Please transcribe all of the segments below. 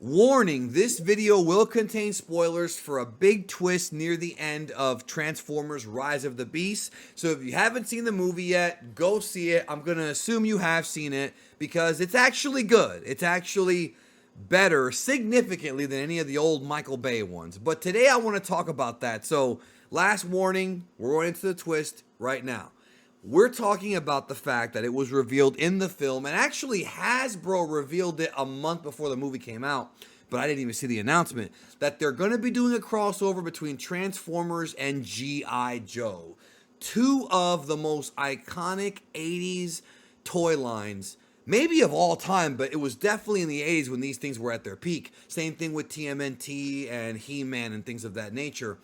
Warning, this video will contain spoilers for a big twist near the end of Transformers Rise of the Beast. So if you haven't seen the movie yet, go see it. I'm going to assume you have seen it because it's actually good. It's actually better significantly than any of the old Michael Bay ones. But today I want to talk about that. So last warning, we're going into the twist right now. We're talking about the fact that it was revealed in the film, and actually Hasbro revealed it a month before the movie came out, but I didn't even see the announcement, that they're going to be doing a crossover between Transformers and G.I. Joe. Two of the most iconic 80s toy lines, maybe of all time, but it was definitely in the 80s when these things were at their peak. Same thing with TMNT and He-Man and things of that nature.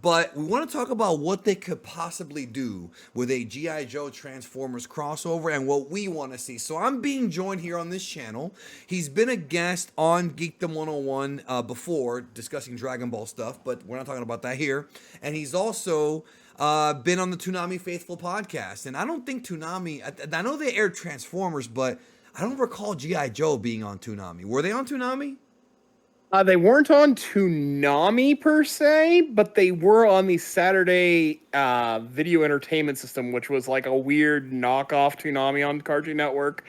But we want to talk about what they could possibly do with a G.I. Joe Transformers crossover and what we want to see. So I'm being joined here on this channel. He's been a guest on Geekdom 101 before discussing Dragon Ball stuff, but we're not talking about that here. And he's also been on the Toonami Faithful podcast. And I don't think Toonami, I know they aired Transformers, but I don't recall G.I. Joe being on Toonami. Were they on Toonami? They weren't on Toonami per se, but they were on the Saturday video entertainment system, which was like a weird knockoff Toonami on Cartoon Network.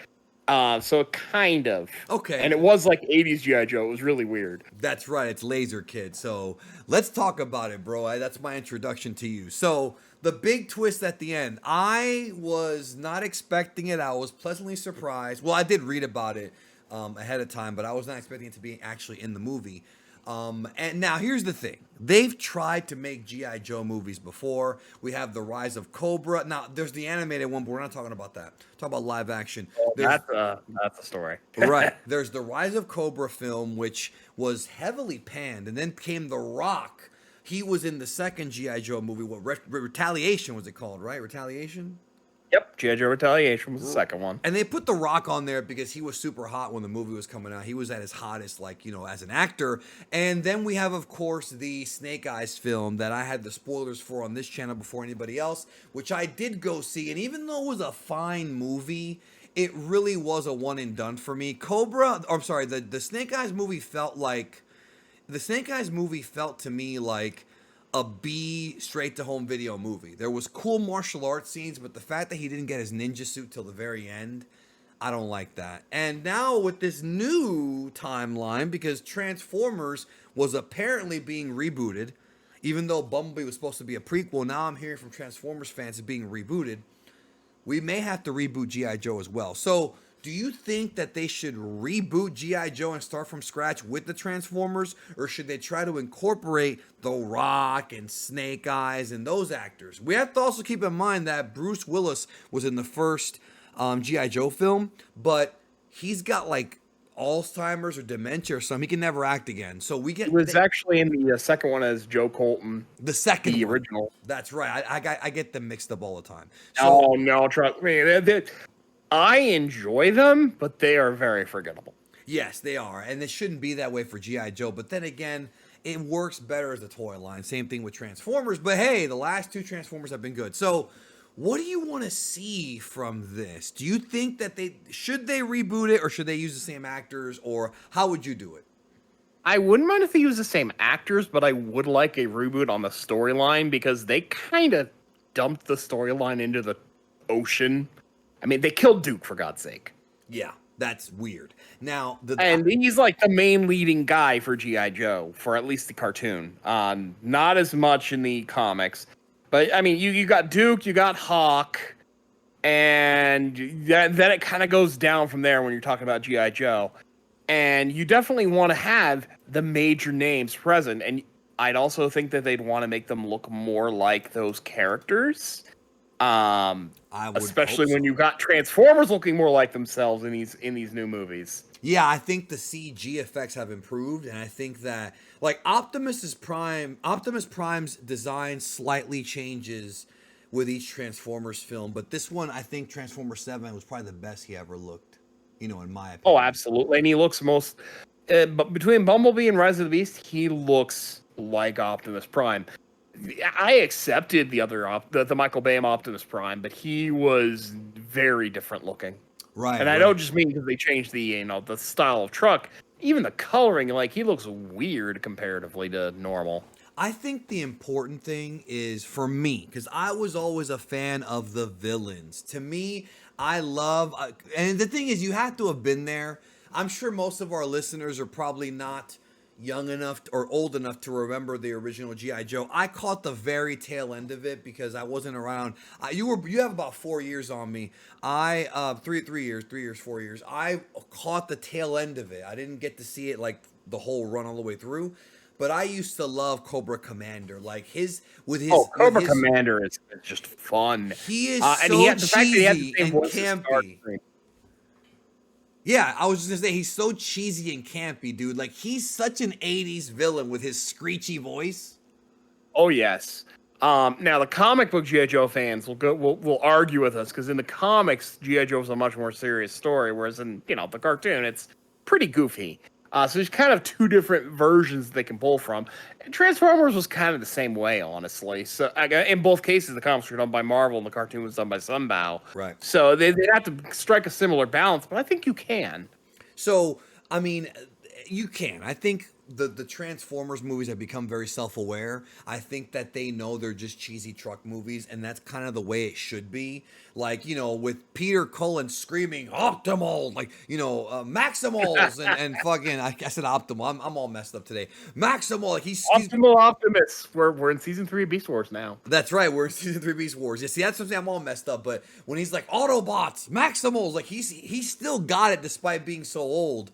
So kind of. Okay. And it was like 80s G.I. Joe. It was really weird. That's right. It's Laser Kid. So let's talk about it, bro. That's my introduction to you. So the big twist at the end, I was not expecting it. I was pleasantly surprised. Well, I did read about it ahead of time, but I was not expecting it to be actually in the movie. And now here's the thing. They've tried to make G.I. Joe movies before. We have The Rise of Cobra. Now, there's the animated one, but we're not talking about that. Talk about live action. That's a story. Right. There's the Rise of Cobra film, which was heavily panned, and then came The Rock. He was in the second G.I. Joe movie. What, Retaliation was it called, right? Retaliation? Yep, G.I. Joe Retaliation was the second one. And they put The Rock on there because he was super hot when the movie was coming out. He was at his hottest, like, as an actor. And then we have, of course, the Snake Eyes film that I had the spoilers for on this channel before anybody else, which I did go see. And even though it was a fine movie, it really was a one and done for me. The Snake Eyes movie felt to me like a B straight to home video movie. There was cool martial arts scenes, but the fact that he didn't get his ninja suit till the very end, I don't like that. And now with this new timeline, because Transformers was apparently being rebooted, even though Bumblebee was supposed to be a prequel, now I'm hearing from Transformers fans it's being rebooted. We may have to reboot G.I. Joe as well. So do you think that they should reboot G.I. Joe and start from scratch with the Transformers? Or should they try to incorporate The Rock and Snake Eyes and those actors? We have to also keep in mind that Bruce Willis was in the first G.I. Joe film, but he's got like Alzheimer's or dementia or something. He can never act again. So he was actually in the second one as Joe Colton. The original. That's right. I get them mixed up all the time. So, no, trust me. I enjoy them, but they are very forgettable. Yes, they are. And it shouldn't be that way for G.I. Joe. But then again, it works better as a toy line. Same thing with Transformers. But hey, the last two Transformers have been good. So what do you want to see from this? Do you think that should they reboot it, or should they use the same actors, or how would you do it? I wouldn't mind if they use the same actors, but I would like a reboot on the storyline because they kind of dumped the storyline into the ocean. I mean, they killed Duke, for God's sake. Yeah, that's weird. Now, and he's like the main leading guy for G.I. Joe, for at least the cartoon. Not as much in the comics. But, I mean, you got Duke, you got Hawk, and then it kind of goes down from there when you're talking about G.I. Joe. And you definitely want to have the major names present. And I'd also think that they'd want to make them look more like those characters. Especially when you've got Transformers looking more like themselves in these new movies. Yeah, I think the CG effects have improved, and I think that like Optimus Prime's design slightly changes with each Transformers film, but this one, I think Transformers 7 was probably the best he ever looked, in my opinion. Oh, absolutely. And he looks but between Bumblebee and Rise of the Beast, he looks like Optimus Prime. I accepted the Michael Bay Optimus Prime, but he was very different looking. Right. And I don't just mean because they changed the style of truck. even the coloring, like he looks weird comparatively to normal. I think the important thing is for me, because I was always a fan of the villains. To me, I love, and the thing is, you have to have been there. I'm sure most of our listeners are probably not young enough or old enough to remember the original GI Joe. I caught the very tail end of it because I wasn't around. You have about 4 years on me. I 3 years, 4 years. I caught the tail end of it. I didn't get to see it like the whole run all the way through. But I used to love Cobra Commander, like Cobra Commander is just fun. He is and so he had, the fact that he had the cheesy same and voice as campy. Starscream. Yeah, I was just gonna say he's so cheesy and campy, dude. Like he's such an '80s villain with his screechy voice. Oh yes. Now the comic book GI Joe fans will argue with us because in the comics GI Joe is a much more serious story, whereas in the cartoon it's pretty goofy. So there's kind of two different versions they can pull from. And Transformers was kind of the same way, honestly. So in both cases, the comics were done by Marvel and the cartoon was done by Sunbow. Right. So they'd have to strike a similar balance, but I think you can. So I mean, you can. I think the Transformers movies have become very self-aware. I think that they know they're just cheesy truck movies, and that's kind of the way it should be. Like, with Peter Cullen screaming Optimal, like, Maximals and fucking I said Optimal. I'm all messed up today. Maximal, like he's Optimal Optimus. We're in season 3 of Beast Wars now. That's right. We're in season 3 Beast Wars. Yeah, see, that's something I'm all messed up. But when he's like Autobots, Maximals, like he's still got it despite being so old.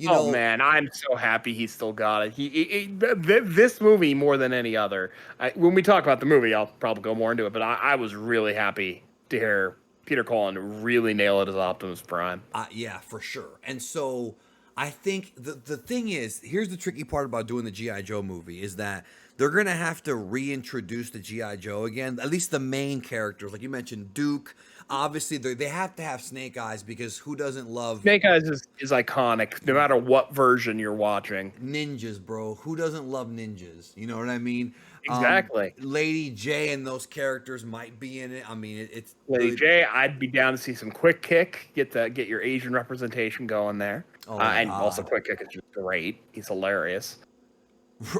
Oh man, I'm so happy he still got it. This movie more than any other. When we talk about the movie, I'll probably go more into it. But I was really happy to hear Peter Cullen really nail it as Optimus Prime. Yeah, for sure. And so I think the thing is, here's the tricky part about doing the GI Joe movie is that they're gonna have to reintroduce the GI Joe again. At least the main characters, like you mentioned, Duke. Obviously, they have to have Snake Eyes because who doesn't love Snake Eyes is iconic no matter what version you're watching. Ninjas, bro? Who doesn't love ninjas? You know what I mean? Exactly. Lady J and those characters might be in it. I mean, it's Lady really, J, I'd be down to see some Quick Kick. Get your Asian representation going there. And also Quick Kick is just great. He's hilarious.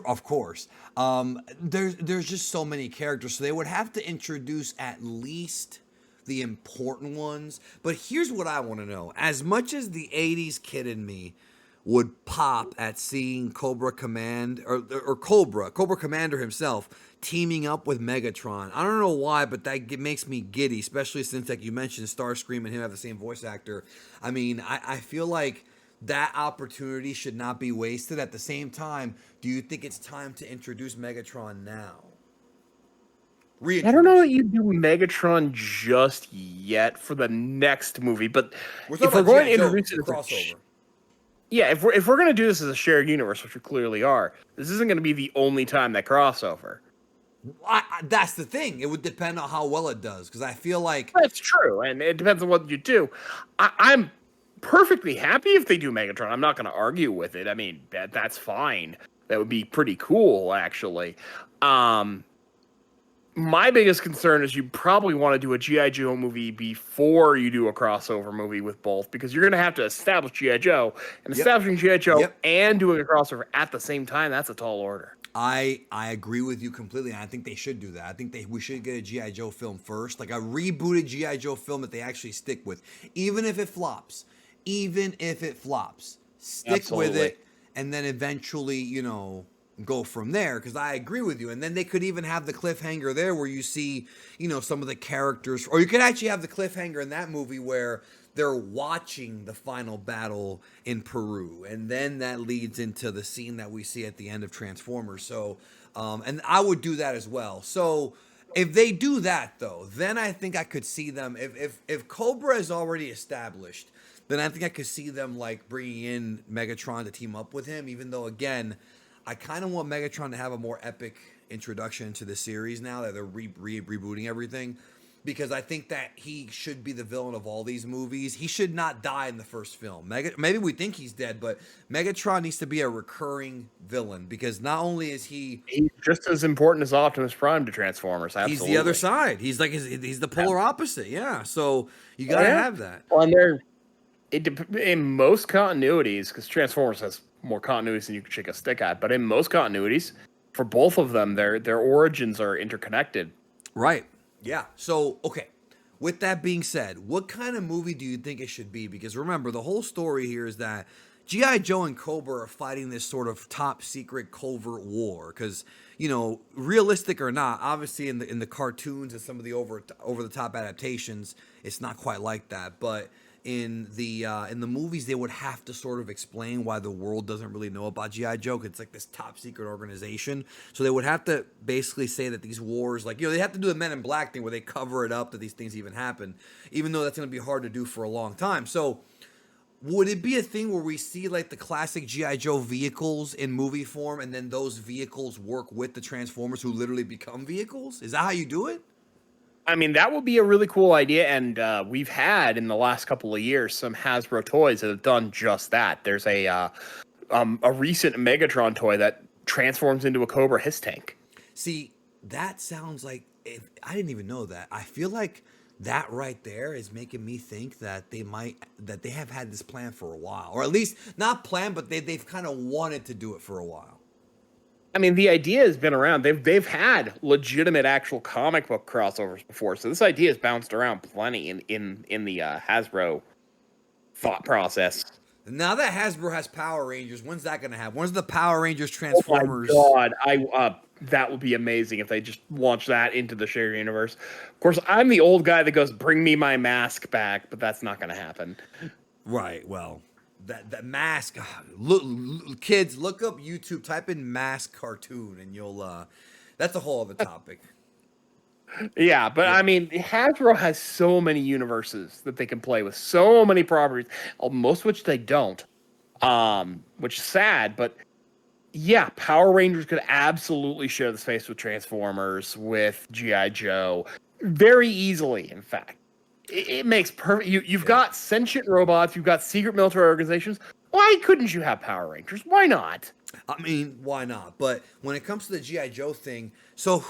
Of course. There's just so many characters, so they would have to introduce at least the important ones. But here's what I want to know. As much as the 80s kid in me would pop at seeing Cobra Command or Cobra Commander himself teaming up with Megatron. I don't know why, but that makes me giddy, especially since, like you mentioned, Starscream and him have the same voice actor. I mean, I feel like that opportunity should not be wasted. At the same time, do you think it's time to introduce Megatron now? I don't know that you do Megatron just yet for the next movie, but if we're going to introduce it as crossover, if we're going to do this as a shared universe, which we clearly are, this isn't going to be the only time that crossover. That's the thing. It would depend on how well it does, because I feel like that's true, and it depends on what you do. I'm perfectly happy if they do Megatron. I'm not going to argue with it. I mean, that's fine. That would be pretty cool, actually. My biggest concern is you probably want to do a G.I. Joe movie before you do a crossover movie with both, because you're going to have to establish G.I. Joe, and establishing G.I. Joe and doing a crossover at the same time, that's a tall order. I agree with you completely, and I think they should do that. I think we should get a G.I. Joe film first, like a rebooted G.I. Joe film that they actually stick with. Even if it flops, stick with it, and then eventually, go from there, because I agree with you. And then they could even have the cliffhanger there where you see, some of the characters, or you could actually have the cliffhanger in that movie where they're watching the final battle in Peru, and then that leads into the scene that we see at the end of Transformers. So, and I would do that as well. So if they do that, though, then I think I could see them, if Cobra is already established, then I think I could see them like bringing in Megatron to team up with him, even though, again, I kind of want Megatron to have a more epic introduction to the series now that they're rebooting everything, because I think that he should be the villain of all these movies. He should not die in the first film. Maybe we think he's dead, but Megatron needs to be a recurring villain, because not only is he's just as important as Optimus Prime to Transformers. Absolutely. He's the other side. He's like he's the polar opposite. Yeah, so you gotta have that. Well, and in most continuities, because Transformers has more continuities than you can shake a stick at. But in most continuities, for both of them, their origins are interconnected. Right. Yeah. So, okay. With that being said, what kind of movie do you think it should be? Because remember, the whole story here is that G.I. Joe and Cobra are fighting this sort of top secret covert war. Because, realistic or not, obviously in the cartoons and some of the over the top adaptations, it's not quite like that. But in the movies, they would have to sort of explain why the world doesn't really know about GI Joe. It's like this top secret organization, so they would have to basically say that these wars, like they have to do the Men in Black thing where they cover it up that these things even happen, even though that's going to be hard to do for a long time. So would it be a thing where we see like the classic GI Joe vehicles in movie form, and then those vehicles work with the Transformers who literally become vehicles? Is that how you do it? I mean, that would be a really cool idea, and we've had in the last couple of years some Hasbro toys that have done just that. There's a recent Megatron toy that transforms into a Cobra Hiss tank. See, that sounds like I didn't even know that. I feel like that right there is making me think that they have had this plan for a while, or at least not planned, but they've kind of wanted to do it for a while. I mean, the idea has been around. They've had legitimate actual comic book crossovers before, so this idea has bounced around plenty in the Hasbro thought process. Now that Hasbro has Power Rangers, when's that going to happen? When's the Power Rangers Transformers? Oh my god, that would be amazing if they just launched that into the shared universe. Of course, I'm the old guy that goes, "Bring me my mask back," but that's not going to happen. Right. Well, that mask. Look, kids, look up YouTube. Type in mask cartoon, and you'll. That's a whole other topic. Yeah, but I mean, Hasbro has so many universes that they can play with, so many properties, most of which they don't, which is sad. But yeah, Power Rangers could absolutely share the space with Transformers, with GI Joe, very easily. In fact, it makes perfect. You've got sentient robots, you've got secret military organizations. Why couldn't you have Power Rangers? Why not? I mean, why not? But when it comes to the GI Joe thing, so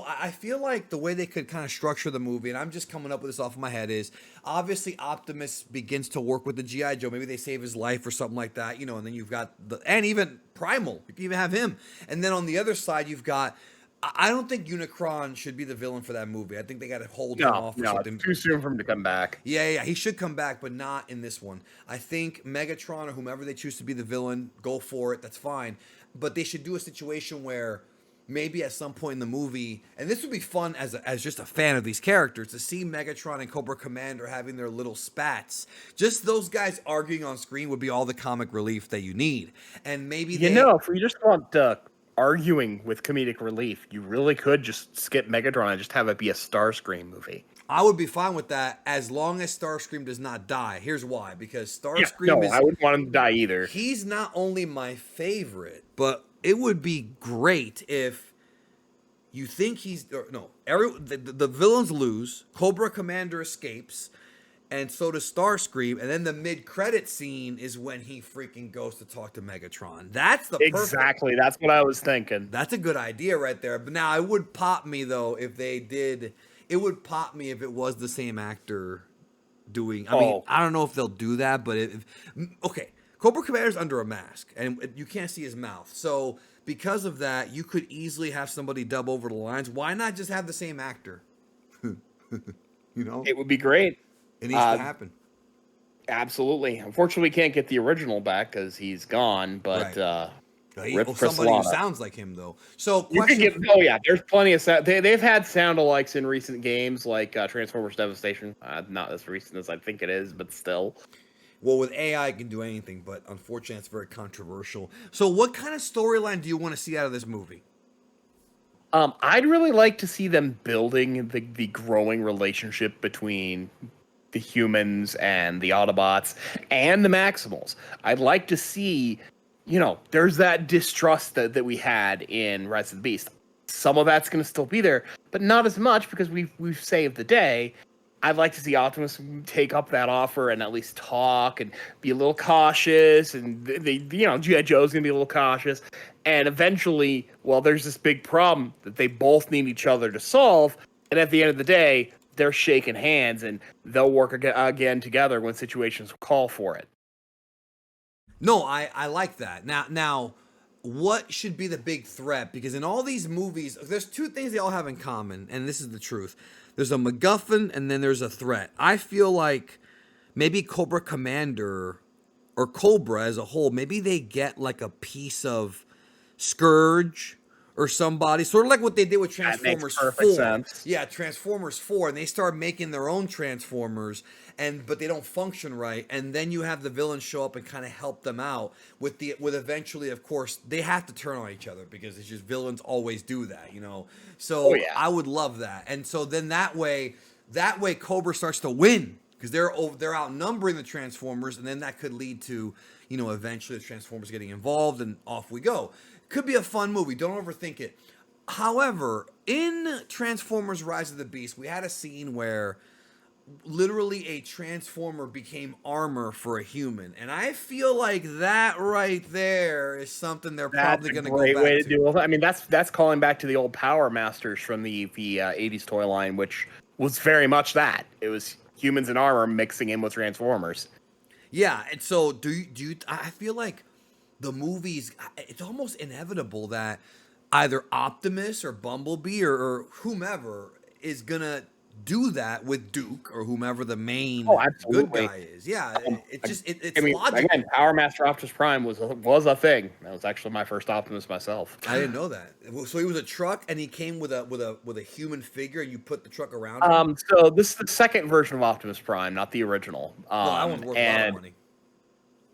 I feel like the way they could kind of structure the movie, and I'm just coming up with this off of my head, is obviously Optimus begins to work with the GI Joe. Maybe they save his life or something like that, and then you've got and even Primal. You can even have him, and then on the other side you've got. I don't think Unicron should be the villain for that movie. I think they got to hold him off or something. Too soon for him to come back. Yeah, he should come back, but not in this one. I think Megatron or whomever they choose to be the villain, go for it. That's fine. But they should do a situation where maybe at some point in the movie, and this would be fun as just a fan of these characters, to see Megatron and Cobra Commander having their little spats. Just those guys arguing on screen would be all the comic relief that you need. And maybe if you just want arguing with comedic relief, you really could just skip Megatron and just have it be a Starscream movie. I would be fine with that as long as Starscream does not die. Here's why. Because Starscream I wouldn't want him to die either. He's not only my favorite, but it would be great if you think the villains lose, Cobra Commander escapes, and so does Starscream, and then the mid-credit scene is when he freaking goes to talk to Megatron. That's exactly. That's what I was thinking. That's a good idea right there. But now it would pop me though if they did. It would pop me if it was the same actor doing. I mean, I don't know if they'll do that, but okay, Cobra Commander's under a mask, and you can't see his mouth. So because of that, you could easily have somebody dub over the lines. Why not just have the same actor? It would be great. It needs to happen. Absolutely. Unfortunately, we can't get the original back because he's gone. But somebody who sounds like him, though. So you can get. There's plenty of sound. They've had sound-alikes in recent games, like Transformers Devastation. Not as recent as I think it is, but still. Well, with AI, it can do anything, but unfortunately, it's very controversial. So, what kind of storyline do you want to see out of this movie? I'd really like to see them building the growing relationship between the humans and the Autobots and the Maximals. I'd like to see, there's that distrust that we had in Rise of the Beast. Some of that's going to still be there, but not as much because we've saved the day. I'd like to see Optimus take up that offer and at least talk and be a little cautious, and G.I. Joe's going to be a little cautious. And eventually, there's this big problem that they both need each other to solve, and at the end of the day, they're shaking hands and they'll work again together when situations call for it. No, I like that. Now, what should be the big threat? Because in all these movies, there's two things they all have in common, and this is the truth. There's a MacGuffin, and then there's a threat. I feel like maybe Cobra Commander or Cobra as a whole, maybe they get like a piece of Scourge or somebody, sort of like what they did with That makes Transformers perfect 4. sense. Yeah, Transformers 4, and they start making their own Transformers, but they don't function right, and then you have the villains show up and kind of help them out with eventually, of course, they have to turn on each other because it's just villains always do that, you know. Oh So yeah. I would love that, and so then that way Cobra starts to win because they're outnumbering the Transformers, and then that could lead to, you know, eventually the Transformers getting involved, and off we go. Could be a fun movie. Don't overthink it. However, in Transformers: Rise of the Beast, we had a scene where literally a Transformer became armor for a human, and I feel like that right there is something they're That's probably a going to go great back way to to. do it. I mean, that's calling back to the old Power Masters from the '80s toy line, which was very much that. It was humans in armor mixing in with Transformers. Yeah, and so do you? I feel like the movies. It's almost inevitable that either Optimus or Bumblebee or whomever is gonna do that with Duke or whomever the Oh, main good absolutely. guy is. Yeah, it just I it's mean, again, logical. Power Master Optimus Prime was a thing. That was actually my first Optimus myself. I didn't know that. So he was a truck, and he came with a human figure, and you put the truck around him. So this is the second version of Optimus Prime, not the original. Well, that one's worth a lot of money.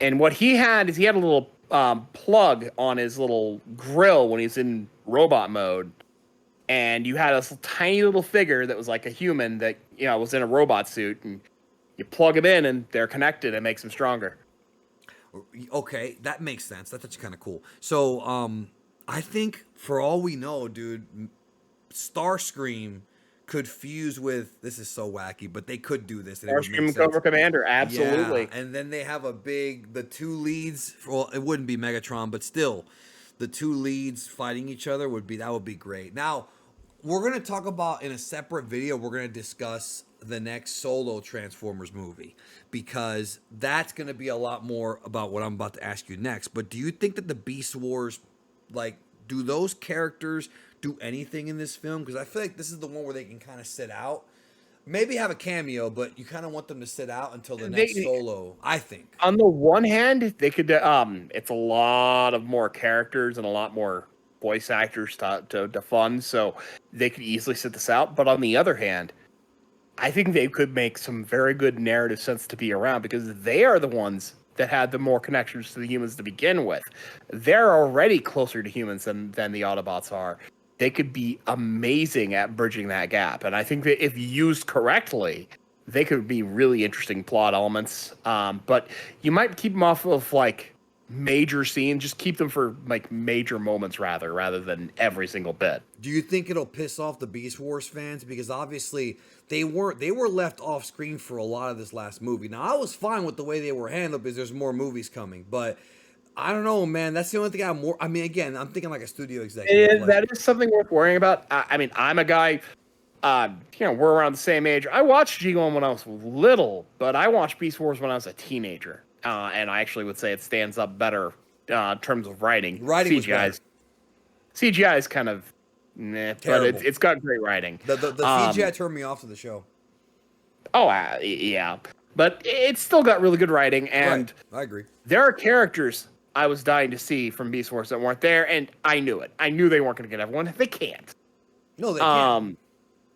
And what he had is he had a little plug on his little grill when he's in robot mode, and you had a tiny little figure that was like a human that was in a robot suit, and you plug them in, and they're connected, and makes them stronger. Okay, that makes sense. That's actually kind of cool. So, I think for all we know, dude, Starscream could fuse with. This is so wacky, but they could do this, and it would make Starscream and sense. Cobra Commander, absolutely. Yeah, and then they have the two leads. Well, it wouldn't be Megatron, but still, the two leads fighting each other would be great. Now, we're gonna talk about in a separate video. We're gonna discuss the next solo Transformers movie because that's gonna be a lot more about what I'm about to ask you next. But do you think that the Beast Wars, like, do those characters do anything in this film? Because I feel like this is the one where they can kind of sit out. Maybe have a cameo, but you kind of want them to sit out until the next solo, I think. On the one hand, they could it's a lot of more characters and a lot more voice actors to fund, so they could easily sit this out. But on the other hand, I think they could make some very good narrative sense to be around because they are the ones that had the more connections to the humans to begin with. They're already closer to humans than the Autobots are. They could be amazing at bridging that gap. And I think that if used correctly, they could be really interesting plot elements. But you might keep them off of like major scenes. Just keep them for like major moments rather than every single bit. Do you think it'll piss off the Beast Wars fans? Because obviously they were left off screen for a lot of this last movie. Now I was fine with the way they were handled because there's more movies coming, but I don't know, man. That's the only thing I'm more. I mean, again, I'm thinking like a studio executive. That is something worth worrying about. I mean, I'm a guy. We're around the same age. I watched G1 when I was little, but I watched Beast Wars when I was a teenager, and I actually would say it stands up better in terms of writing. CGI is kind of meh, but it's got great writing. The CGI turned me off to the show. Oh, yeah, but it's still got really good writing, and right. I agree. There are characters I was dying to see from Beast Wars that weren't there, and I knew it. I knew they weren't going to get everyone. They can't. No, they can't.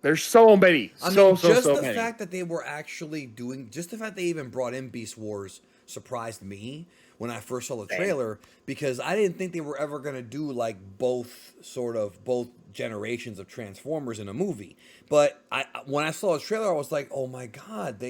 There's so many. So the many. fact that they were actually doing, just the fact they even brought in Beast Wars surprised me when I first saw the trailer because I didn't think they were ever going to do like both generations of Transformers in a movie. But when I saw the trailer, I was like, oh my God,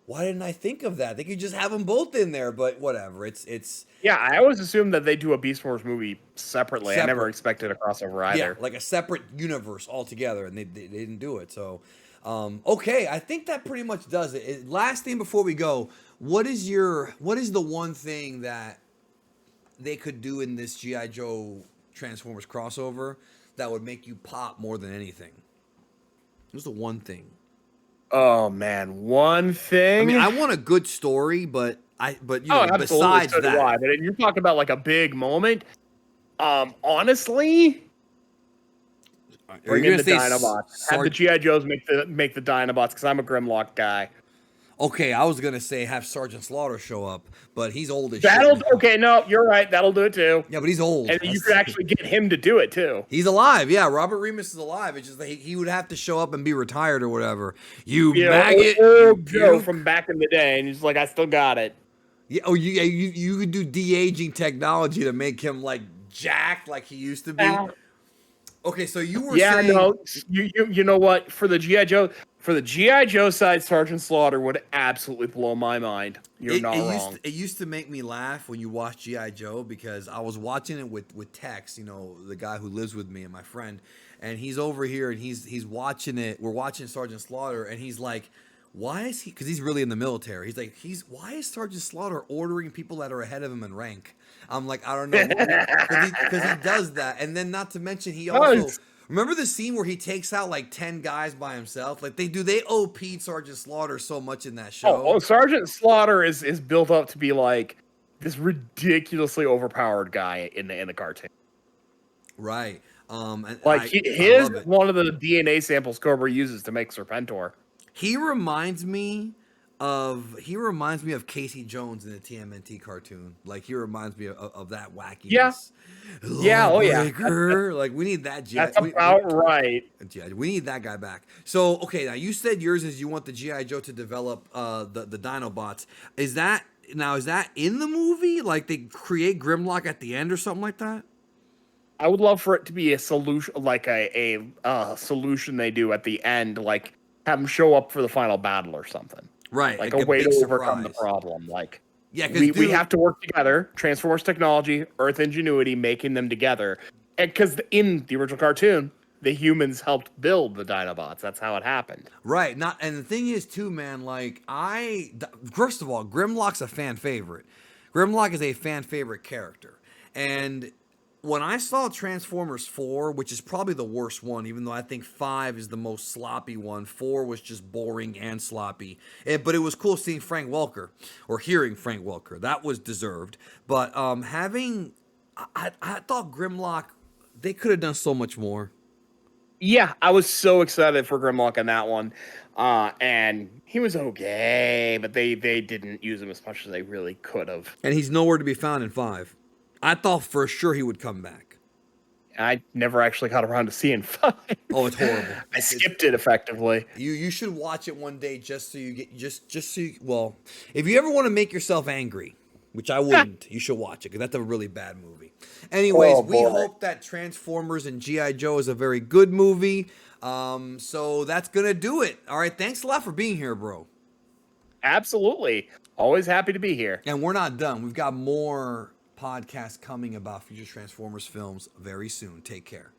why didn't I think of that? They could just have them both in there, but whatever. It's Yeah, I always assumed that they do a Beast Wars movie separately. I never expected a crossover either. Yeah, like a separate universe altogether, and they didn't do it. So, okay, I think that pretty much does it. Last thing before we go, what is the one thing that they could do in this G.I. Joe Transformers crossover that would make you pop more than anything? What's the one thing? Oh man, one thing. I mean, I want a good story, but But you Oh, know, absolutely. besides So do that, I. But if you're talking about like a big moment, honestly, are you bring in gonna the say Dinobots. Have the GI Joes make the Dinobots because I'm a Grimlock guy. Okay, I was gonna say have Sergeant Slaughter show up, but he's old as shit That'll now. okay. No, you're right. That'll do it too. Yeah, but he's old. And you could actually get him to do it too. He's alive. Yeah, Robert Remus is alive. It's just that he would have to show up and be retired or whatever. You You know, maggot. You old Joe puke. from back in the day, and he's like, I still got it. Yeah. Oh, you could do de-aging technology to make him like jacked like he used to be. Okay, so you were Yeah, saying. no, you know what? For the GI Joe side, Sergeant Slaughter would absolutely blow my mind. You're not wrong. It used to make me laugh when you watch G.I. Joe because I was watching it with Tex, you know, the guy who lives with me and my friend, and he's over here and he's watching it. We're watching Sergeant Slaughter, and he's like, "Why is he?" Because he's really in the military. He's like, "Why is Sergeant Slaughter ordering people that are ahead of him in rank?" I'm like, I don't know, because he does that, and then not to mention he also. Remember the scene where he takes out like 10 guys by himself? Like they OP'd Sergeant Slaughter so much in that show. Oh, Sergeant Slaughter is built up to be like this ridiculously overpowered guy in the cartoon. Right. And like his one of the DNA samples Cobra uses to make Serpentor. He reminds me of Casey Jones in the TMNT cartoon. Like he reminds me of that wackiness. Yeah. Yeah, oh yeah. Like we need that. That's about right. We need that guy back. So okay, now you said yours is you want the GI Joe to develop the Dinobots. Is that in the movie? Like they create Grimlock at the end or something like that? I would love for it to be a solution, like a solution they do at the end, like have them show up for the final battle or something. Right, like a way to overcome the problem. Like, yeah, we have to work together. Transformers technology, Earth ingenuity, making them together. And because in the original cartoon, the humans helped build the Dinobots. That's how it happened. Right. And the thing is, too, man. Like first of all, Grimlock's a fan favorite. Grimlock is a fan favorite character, and when I saw Transformers 4, which is probably the worst one, even though I think 5 is the most sloppy one, 4 was just boring and sloppy. But it was cool seeing Frank Welker, or hearing Frank Welker. That was deserved. But I thought Grimlock, they could have done so much more. Yeah, I was so excited for Grimlock on that one. And he was okay, but they didn't use him as much as they really could have. And he's nowhere to be found in 5. I thought for sure he would come back. I never actually got around to seeing 5. Oh, it's horrible. I skipped it effectively. You should watch it one day just so you get well, if you ever want to make yourself angry, which I wouldn't, you should watch it because that's a really bad movie. Anyways, we hope that Transformers and G.I. Joe is a very good movie. So that's gonna do it. All right, thanks a lot for being here, bro. Absolutely. Always happy to be here. And we're not done. We've got more podcasts coming about future Transformers films very soon. Take care.